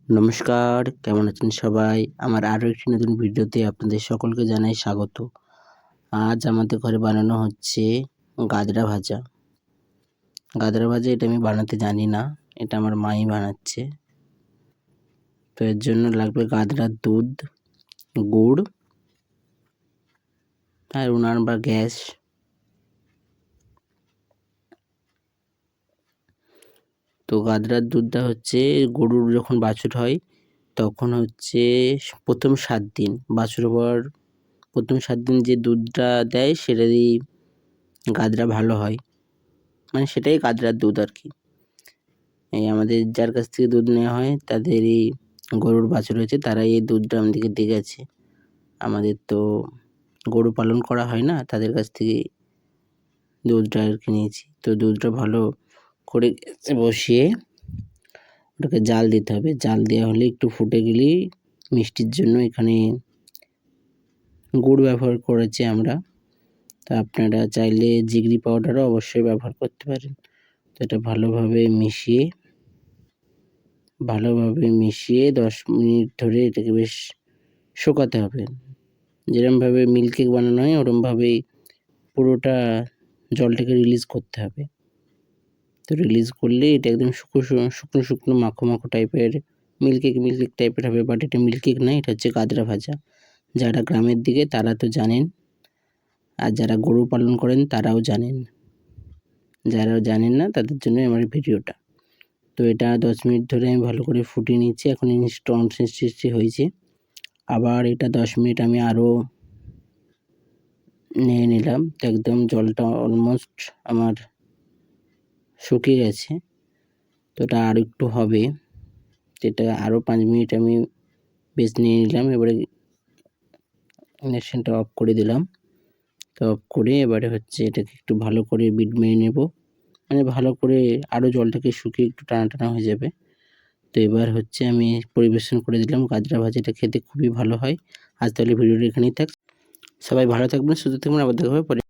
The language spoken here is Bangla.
নমস্কার, কেমন আছেন সবাই? আমার আরও একটি নতুন ভিডিওতে আপনাদের সকলকে জানাই স্বাগত। আজ আমাদের ঘরে বানানো হচ্ছে গাজরা ভাজা। গাজরা ভাজা এটা আমি বানাতে জানি না, এটা আমার মাই বানাচ্ছে। তো এর জন্য লাগবে গাজরার দুধ, গুড় আর উনান বা গ্যাস। তো গাজরার দুধটা হচ্ছে গরুর যখন বাছুর হয় তখন হচ্ছে প্রথম 7 দিন বাছুর হওয়ার প্রথম 7 দিন যে দুধটা দেয় সেটা দিয়েই গাজরা ভালো হয়, মানে সেটাই গাজরার দুধ আর কি। এই আমাদের যার কাছ থেকে দুধ নেওয়া হয় তাদেরই গরুর বাছুর হয়েছে, তারাই এই দুধটা আমাদেরকে দিয়ে গেছে। আমাদের তো গরু পালন করা হয় না, তাদের কাছ থেকে দুধটা আর কি নিয়েছি। তো দুধটা ভালো করে বসিয়ে ওটাকে জাল দিতে হবে। জাল দেওয়া হলে একটু ফুটে গেলেই মিষ্টির জন্য এখানে গুড় ব্যবহার করেছি আমরা। তো আপনারা চাইলে জিগরি পাউডারও অবশ্যই ব্যবহার করতে পারেন। তো এটা ভালোভাবে মিশিয়ে 10 মিনিট ধরে এটাকে বেশ শুকাতে হবে। যেরকমভাবে মিল্ক কেক বানানো হয় ওরমভাবেই পুরোটা জলটাকে রিলিজ করতে হবে। তো রিলিজ করলে এটা একদম শুকনো মাখো টাইপের মিল্ক কেক টাইপের হবে। বাট এটা মিল্ক কেক নয়, এটা হচ্ছে গাজরা ভাজা। যারা গ্রামের দিকে তারা তো জানেন, আর যারা গরু পালন করেন তারাও জানেন। যারা জানেন না তাদের জন্য আমার ভিডিওটা। তো এটা 10 মিনিট ধরে আমি ভালো করে ফুটিয়ে নিচ্ছি। এখন কনসিস্টেন্সি হয়েছে। আবার এটা 10 মিনিট আমি আরও নিয়ে নিলাম। তো একদম জলটা অলমোস্ট আমার শুকিয়ে গেছে। তো এটা আর একটু হবে, এটা আরও 5 মিনিট আমি বেশ নিয়ে নিলাম। এবারে ইন্ডাকশানটা অফ করে দিলাম। তো অফ করে এবারে হচ্ছে এটাকে একটু ভালো করে বিট মেরে নেব, মানে ভালো করে আরও জলটাকে শুকিয়ে একটু টানা হয়ে যাবে। তো এবার হচ্ছে আমি পরিবেশন করে দিলাম গাজরা ভাজাটা, খেতে খুবই ভালো হয়। আজ তাহলে ভিডিওটা এখানেই থাক। সবাই ভালো থাকবেন, সুস্থ থাকবেন, আবার দেখা হবে পরে।